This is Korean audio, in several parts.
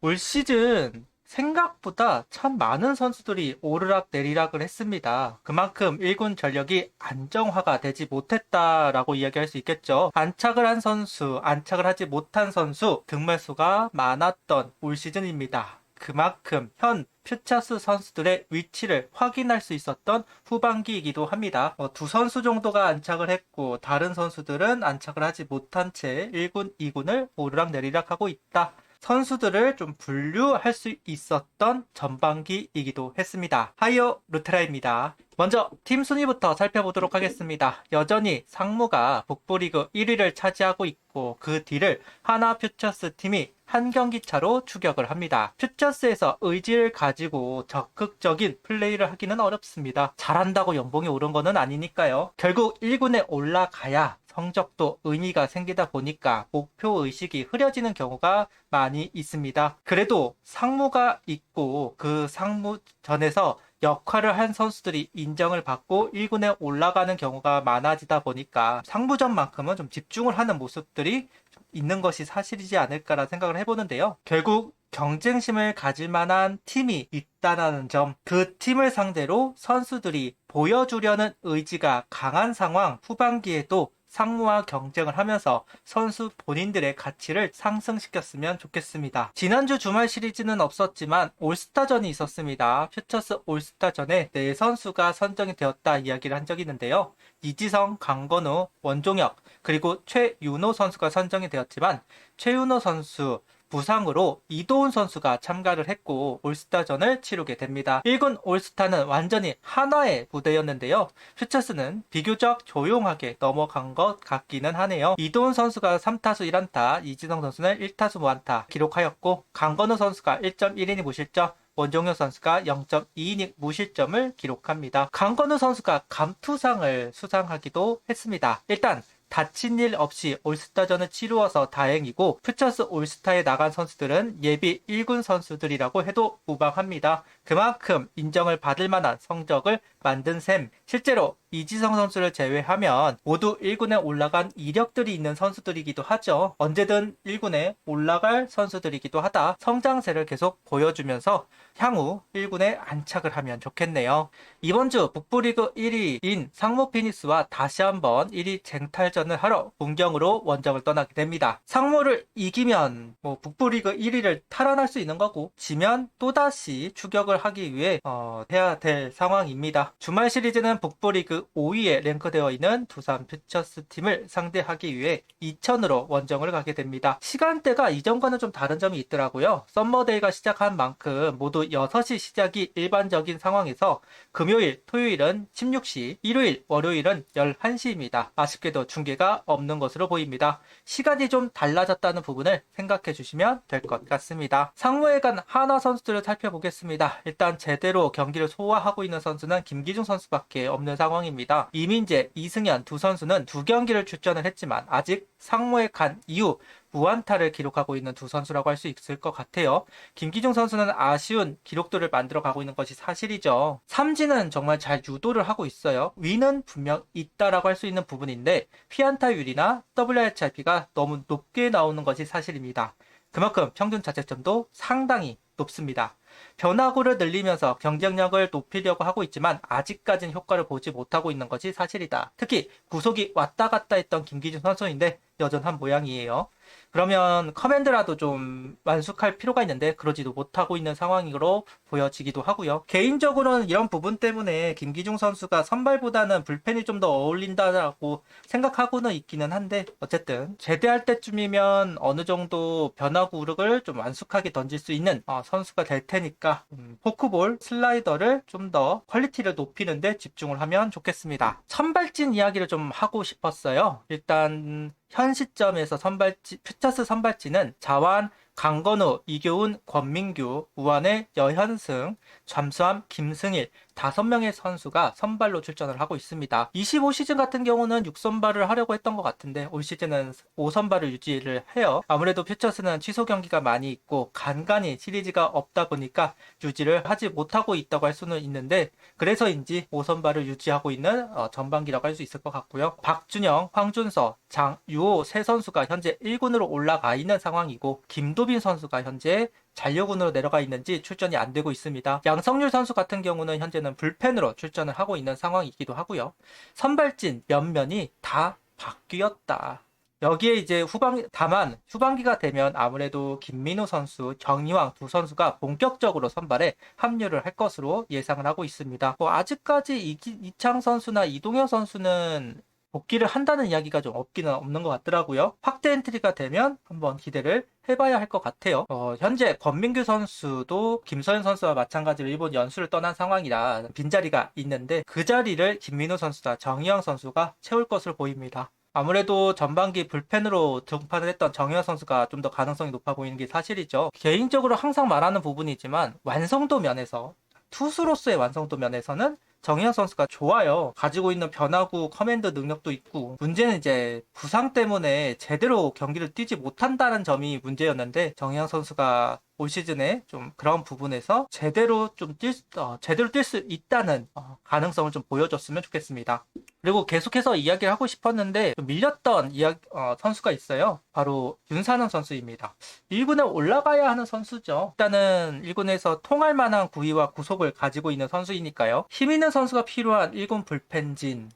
올 시즌 생각보다 참 많은 선수들이 오르락 내리락을 했습니다. 그만큼 1군 전력이 안정화가 되지 못했다라고 이야기할 수 있겠죠. 안착을 한 선수, 안착을 하지 못한 선수 등말수가 많았던 올 시즌입니다. 그만큼 현 퓨처스 선수들의 위치를 확인할 수 있었던 후반기이기도 합니다. 두 선수 정도가 안착을 했고 다른 선수들은 안착을 하지 못한 채 1군, 2군을 오르락내리락 하고 있다. 선수들을 좀 분류할 수 있었던 전반기이기도 했습니다. 하이어 루테라입니다. 먼저 팀 순위부터 살펴보도록 하겠습니다. 여전히 상무가 북부리그 1위를 차지하고 있고 그 뒤를 하나 퓨처스 팀이 한 경기 차로 추격을 합니다. 퓨처스에서 의지를 가지고 적극적인 플레이를 하기는 어렵습니다. 잘한다고 연봉이 오른 거는 아니니까요. 결국 1군에 올라가야 성적도 의미가 생기다 보니까 목표 의식이 흐려지는 경우가 많이 있습니다. 그래도 상무가 있고 그 상무전에서 역할을 한 선수들이 인정을 받고 1군에 올라가는 경우가 많아지다 보니까 상무전만큼은 좀 집중을 하는 모습들이 좀 있는 것이 사실이지 않을까라는 생각을 해보는데요. 결국 경쟁심을 가질 만한 팀이 있다는 점, 그 팀을 상대로 선수들이 보여주려는 의지가 강한 상황, 후반기에도 상무와 경쟁을 하면서 선수 본인들의 가치를 상승시켰으면 좋겠습니다. 지난주 주말 시리즈는 없었지만 올스타전이 있었습니다. 퓨처스 올스타전에 네 선수가 선정이 되었다 이야기를 한 적이 있는데요. 이지성, 강건우, 원종혁, 그리고 최윤호 선수가 선정이 되었지만 최윤호 선수 부상으로 이도훈 선수가 참가를 했고 올스타전을 치르게 됩니다. 1군 올스타는 완전히 하나의 무대였는데요. 퓨처스는 비교적 조용하게 넘어간 것 같기는 하네요. 이도훈 선수가 3타수 1안타, 이지성 선수는 1타수 무안타 기록하였고 강건우 선수가 1.1이닝 무실점, 원종혁 선수가 0.2이닝 무실점을 기록합니다. 강건우 선수가 감투상을 수상하기도 했습니다. 일단 다친 일 없이 올스타전을 치루어서 다행이고 퓨처스 올스타에 나간 선수들은 예비 1군 선수들이라고 해도 무방합니다. 그만큼 인정을 받을 만한 성적을 만든 셈. 실제로 이지성 선수를 제외하면 모두 1군에 올라간 이력들이 있는 선수들이기도 하죠. 언제든 1군에 올라갈 선수들이기도 하다. 성장세를 계속 보여주면서 향후 1군에 안착을 하면 좋겠네요. 이번 주 북부리그 1위인 상무 피닉스와 다시 한번 1위 쟁탈전을 하러 문경으로 원정을 떠나게 됩니다. 상무를 이기면 북부리그 1위를 탈환할 수 있는 거고 지면 또다시 추격을 하기 위해 해야 될 상황입니다. 주말 시리즈는 북부리그 5위에 랭크되어 있는 두산 퓨처스 팀을 상대하기 위해 이천으로 원정을 가게 됩니다. 시간대가 이전과는 좀 다른 점이 있더라고요. 썸머데이가 시작한 만큼 모두 6시 시작이 일반적인 상황에서 금요일, 토요일은 16시, 일요일, 월요일은 11시입니다. 아쉽게도 중계가 없는 것으로 보입니다. 시간이 좀 달라졌다는 부분을 생각해 주시면 될 것 같습니다. 상무에 간 하나 선수들을 살펴보겠습니다. 일단 제대로 경기를 소화하고 있는 선수는 김기중 선수밖에 없는 상황입니다. 이민재, 이승현 두 선수는 두 경기를 출전을 했지만 아직 상무에 간 이후 무안타를 기록하고 있는 두 선수라고 할 수 있을 것 같아요. 김기중 선수는 아쉬운 기록들을 만들어 가고 있는 것이 사실이죠. 삼진은 정말 잘 유도를 하고 있어요. 위는 분명 있다라고 할 수 있는 부분인데 피안타율이나 WHIP가 너무 높게 나오는 것이 사실입니다. 그만큼 평균 자책점도 상당히 높습니다. 변화구를 늘리면서 경쟁력을 높이려고 하고 있지만 아직까지는 효과를 보지 못하고 있는 것이 사실이다. 특히 구속이 왔다 갔다 했던 김기준 선수인데 여전한 모양이에요. 그러면 커맨드라도 좀 완숙할 필요가 있는데 그러지도 못하고 있는 상황으로 보여지기도 하고요. 개인적으로는 이런 부분 때문에 김기중 선수가 선발보다는 불펜이 좀 더 어울린다라고 생각하고는 있기는 한데 어쨌든 제대할 때쯤이면 어느 정도 변화구를 좀 완숙하게 던질 수 있는 선수가 될 테니까 포크볼, 슬라이더를 좀 더 퀄리티를 높이는 데 집중을 하면 좋겠습니다. 선발진 이야기를 좀 하고 싶었어요. 일단 현 시점에서 퓨처스 선발진은 자완, 강건우, 이교훈, 권민규, 우한의 여현승, 잠수함, 김승일 5명의 선수가 선발로 출전을 하고 있습니다. 25시즌 같은 경우는 6선발을 하려고 했던 것 같은데 올 시즌은 5선발을 유지를 해요. 아무래도 퓨처스는 취소 경기가 많이 있고 간간히 시리즈가 없다 보니까 유지를 하지 못하고 있다고 할 수는 있는데 그래서인지 5선발을 유지하고 있는 전반기라고 할 수 있을 것 같고요. 박준영, 황준서, 장유호 세 선수가 현재 1군으로 올라가 있는 상황이고 김도빈 선수가 현재 잔류군으로 내려가 있는지 출전이 안 되고 있습니다. 양성률 선수 같은 경우는 현재는 불펜으로 출전을 하고 있는 상황이기도 하고요. 선발진 면면이 다 바뀌었다. 여기에 이제 다만 후반기가 되면 아무래도 김민우 선수, 정이황 두 선수가 본격적으로 선발에 합류를 할 것으로 예상을 하고 있습니다. 아직까지 이창 선수나 이동현 선수는 복귀를 한다는 이야기가 좀 없기는 없는 것 같더라고요. 확대 엔트리가 되면 한번 기대를 해봐야 할 것 같아요. 현재 권민규 선수도 김서현 선수와 마찬가지로 일본 연수를 떠난 상황이라 빈자리가 있는데 그 자리를 김민우 선수나 정희영 선수가 채울 것으로 보입니다. 아무래도 전반기 불펜으로 등판을 했던 정희영 선수가 좀 더 가능성이 높아 보이는 게 사실이죠. 개인적으로 항상 말하는 부분이지만 완성도 면에서 투수로서의 완성도 면에서는 정희영 선수가 좋아요. 가지고 있는 변화구 커맨드 능력도 있고 문제는 이제 부상 때문에 제대로 경기를 뛰지 못한다는 점이 문제였는데 정희영 선수가 올 시즌에 좀 그런 부분에서 제대로 뛸 수 있다는 가능성을 좀 보여줬으면 좋겠습니다. 그리고 계속해서 이야기를 하고 싶었는데 밀렸던 선수가 있어요. 바로 윤산원 선수입니다. 1군에 올라가야 하는 선수죠. 일단은 1군에서 통할 만한 구위와 구속을 가지고 있는 선수이니까요. 힘 있는 선수가 필요한 1군 불펜진,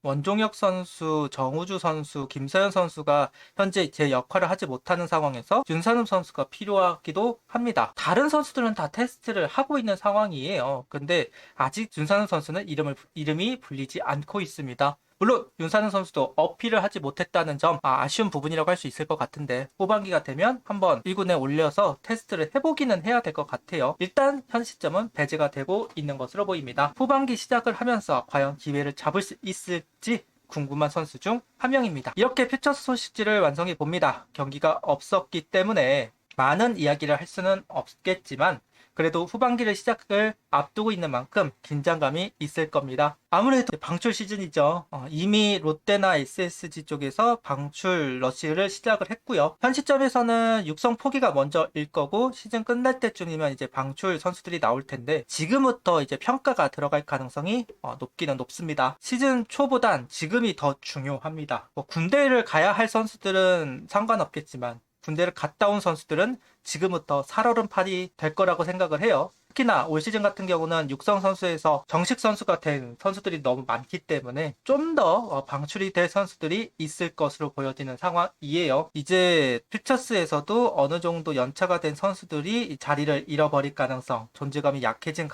원종혁 선수, 정우주 선수, 김서현 선수가 현재 제 역할을 하지 못하는 상황에서 윤산원 선수가 필요하기도 합니다. 다른 선수들은 다 테스트를 하고 있는 상황이에요. 근데 아직 윤산원 선수는 이름이 불리지 않고 있습니다. 물론 윤산은 선수도 어필을 하지 못했다는 점 아쉬운 부분이라고 할 수 있을 것 같은데 후반기가 되면 한번 1군에 올려서 테스트를 해보기는 해야 될 것 같아요. 일단 현 시점은 배제가 되고 있는 것으로 보입니다. 후반기 시작을 하면서 과연 기회를 잡을 수 있을지 궁금한 선수 중 한 명입니다. 이렇게 퓨처스 소식지를 완성해 봅니다. 경기가 없었기 때문에 많은 이야기를 할 수는 없겠지만 그래도 후반기를 시작을 앞두고 있는 만큼 긴장감이 있을 겁니다. 아무래도 방출 시즌이죠. 이미 롯데나 SSG 쪽에서 방출 러시를 시작을 했고요. 현 시점에서는 육성 포기가 먼저일 거고 시즌 끝날 때쯤이면 이제 방출 선수들이 나올 텐데 지금부터 이제 평가가 들어갈 가능성이 높기는 높습니다. 시즌 초보단 지금이 더 중요합니다. 군대를 가야 할 선수들은 상관없겠지만 군대를 갔다 온 선수들은 지금부터 살얼음판이 될 거라고 생각을 해요. 특히나 올 시즌 같은 경우는 육성 선수에서 정식 선수가 된 선수들이 너무 많기 때문에 좀 더 방출이 될 선수들이 있을 것으로 보여지는 상황이에요. 이제 퓨처스에서도 어느 정도 연차가 된 선수들이 자리를 잃어버릴 가능성, 존재감이 약해진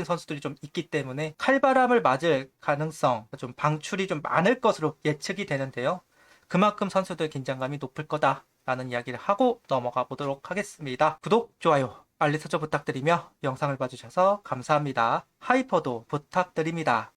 선수들이 좀 있기 때문에 칼바람을 맞을 가능성, 좀 방출이 좀 많을 것으로 예측이 되는데요. 그만큼 선수들 긴장감이 높을 거다라는 이야기를 하고 넘어가 보도록 하겠습니다. 구독, 좋아요, 알림 설정 부탁드리며 영상을 봐주셔서 감사합니다. 하이퍼도 부탁드립니다.